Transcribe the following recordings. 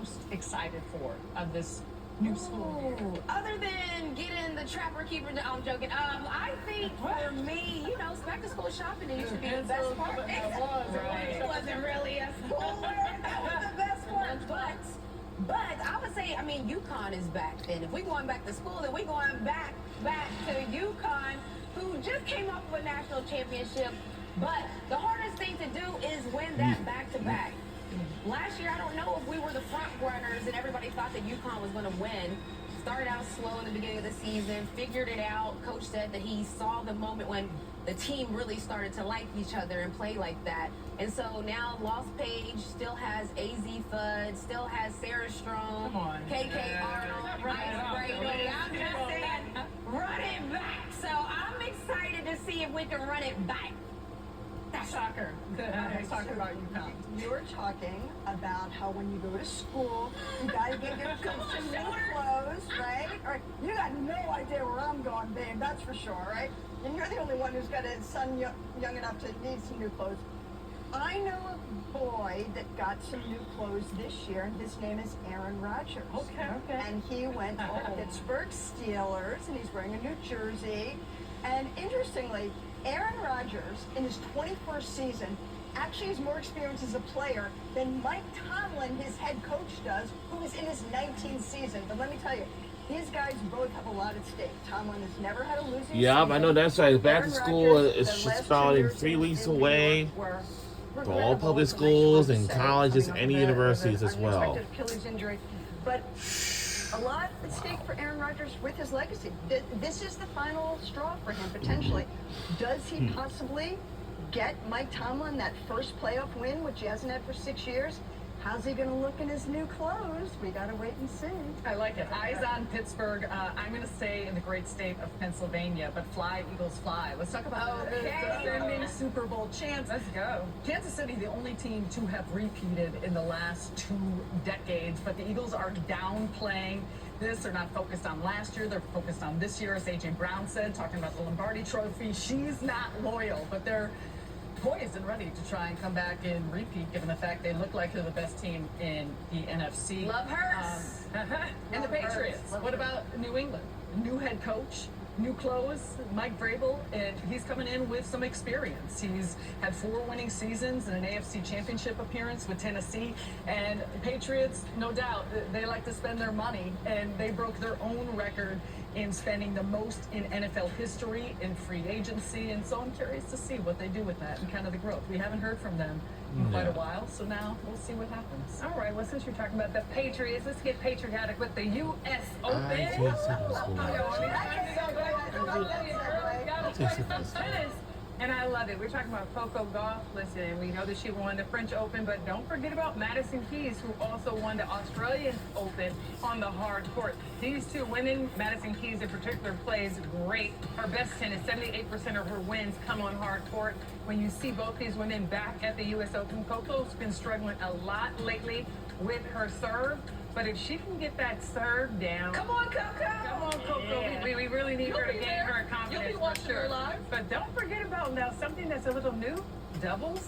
most excited for of this new school year? Other than getting the Trapper Keeper, I'm joking. I think for me, it's back to school shopping and it should be the best part. It wasn't really a school year. That was the best part. But I would say, UConn is back then. If we're going back to school, then we're going back to UConn, who just came off of a national championship. But the hardest thing to do is win that back-to-back. Last year, I don't know if we were the front runners and everybody thought that UConn was going to win. Started out slow in the beginning of the season, figured it out. Coach said that he saw the moment when the team really started to like each other and play like that. And so now Lost Page still has AZ Fudd, still has Sarah Strong, KK Arnold, Bryce Brady. I'm just saying, run it back. So I'm excited to see if we can run it back. That's soccer. Let's talk about UConn. You were talking about how when you go to school, you gotta get yourself some new clothes, right? Or you got no idea where I'm going, babe. That's for sure, right? And you're the only one who's got a son young enough to need some new clothes. I know a boy that got some new clothes this year, and his name is Aaron Rodgers. Okay. And he went to the Pittsburgh Steelers, and he's wearing a new jersey. And interestingly, Aaron Rodgers, in his 21st season, actually has more experience as a player than Mike Tomlin, his head coach, does, who is in his 19th season. But let me tell you, these guys both have a lot at stake. Tomlin has never had a losing season. I know that's right. Back to Aaron school Rodgers, is the just last about 2 in years 3 weeks in New away York were for all regrettable, public as I schools should and say, colleges, coming off any of an universities as well. unexpected Achilles injury. But a lot at stake for Aaron Rodgers with his legacy. This is the final straw for him, potentially. Does he possibly get Mike Tomlin that first playoff win, which he hasn't had for 6 years? How's he going to look in his new clothes? We got to wait and see. I like it. Eyes on Pittsburgh. I'm going to stay in the great state of Pennsylvania, but fly, Eagles, fly. Let's talk about the defending Super Bowl champs. Let's go. Kansas City, the only team to have repeated in the last 2 decades, but the Eagles are downplaying this. They're not focused on last year. They're focused on this year, as A.J. Brown said, talking about the Lombardi Trophy. She's not loyal, but they're poised and ready to try and come back and repeat, given the fact they look like they're the best team in the NFC. Love Hurts. And the Patriots. What about New England? New head coach, new clothes, Mike Vrabel, and he's coming in with some experience. He's had 4 winning seasons and an AFC Championship appearance with Tennessee. And the Patriots, no doubt, they like to spend their money, and they broke their own record in spending the most in NFL history in free agency. And so I'm curious to see what they do with that and kind of the growth. We haven't heard from them in quite a while, so now we'll see what happens. All right, well, since you're talking about the Patriots, let's get patriotic with the U.S. Open. I can't see this one. Tennis, and I love it. We're talking about Coco Gauff. Listen, we know that she won the French Open, but don't forget about Madison Keys, who also won the Australian Open on the hard court. These 2 women, Madison Keys in particular, plays great. Her best tennis, 78% of her wins come on hard court. When you see both these women back at the U.S. Open, Coco's been struggling a lot lately with her serve. But if she can get that serve down, Come on, Coco. come on, Coco. Yeah. We really need her to gain her confidence. You'll be watching for her sure. live. But don't forget about now something that's a little new: doubles,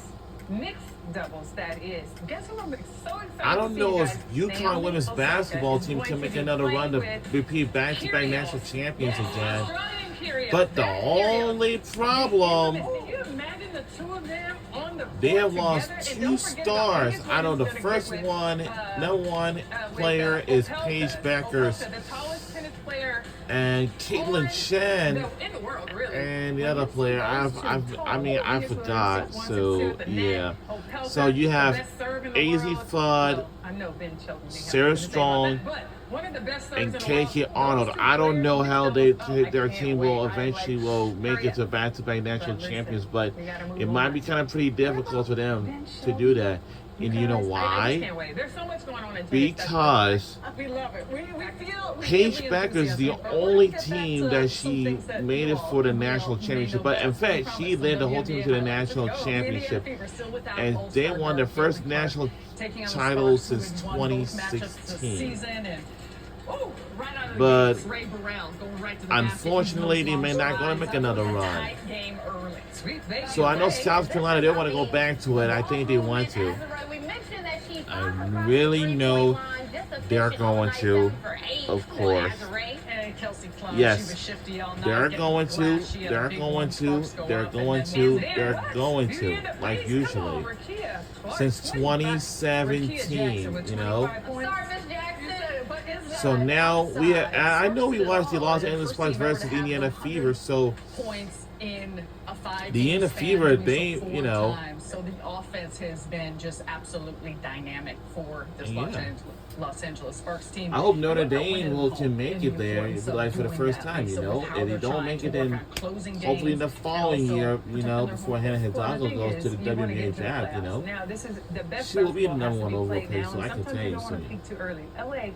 mixed doubles. That is. Guess who I'm so excited. I don't to see, know guys? if UConn Naomi women's Osaka basketball is team going can to make be another run to playing with repeat back-to-back Kyrgios. national champions again. Australian Kyrgios. But the That Kyrgios. only problem, Can you imagine the 2 of them on the they court have lost together? And 2 don't forget about stars. Vegas I know the Williams first gonna get one, with, number 1 with, player is Opelka. Paige Beckers Opelka, the tallest tennis player and Caitlin Chen. in the world, really. And the When other you see player, those two I tall forgot. Venus Williams, So 1-2 at the net, yeah. Opelka, So you the have best serve in the AZ world. Fudd, Well, I know Ben Shelton didn't have Sarah anything to say about Strong, that, but one of the best serves and in the KK world. Arnold. Those two I don't know players, how I their can't team wait. will I eventually like- will make hurry it to up. back-to-back national But champions, listen, but we gotta move it might on. be kind of pretty difficult for them to do that. And you know Because I just why? can't wait. There's so much going on in tennis. Because We love it. We feel Paige Becker's the enthusiasm, but only let's get team back to that some she things that made you it all- for the you all national may championship. know But in best. fact, We she promise led the some whole of team you to the Let's national go. The championship. Fever still without And Mo they Stark, won their first Clark, national taking on the title Sparks, who since had won both matchups this 2016. season, and right out of the But gates, Ray Burrell going right to the unfortunately, basket. they may not going to make another run. Tight game early. Sweet baby. So I know Ray. South Carolina, they want to go back to it. I think they want to. I really know they're going to, of course. And Kelsey Plum, Yes. she was shifty all night. They're getting going to, flashy, and they're big going one to, sparks go they're up, going and then to, Man's they're there. going Beauty to, in the like place. Come on, usually. Rakia. Clark Since Swing back. 2017, Rakia Jackson with you know. 25 points. Sorry, Miss Jackson. But is So that now we, outside? I know we First watched the of all, Los the Angeles first Sparks team ever versus to have Indiana 100 Fever, so points in a 5 The Indiana Fever, they, you know, so the offense has been just absolutely dynamic for this Yeah. Los Angeles Sparks team. I hope Notre What about Dame winning will home can make and it the there, importance of like for the doing first that, time, like, you so know. with how If they they're don't trying make to it, work then on closing hopefully in games the and following also year, you protecting know, their before home Hannah court. Well, the Hidalgo thing goes to is, the you want to WNBA get to the draft, you playoffs. know. Now, this is the best She will be the basketball number has to one be overall played player, now, so I and can sometimes tell you you don't want to soon. peak too early. LA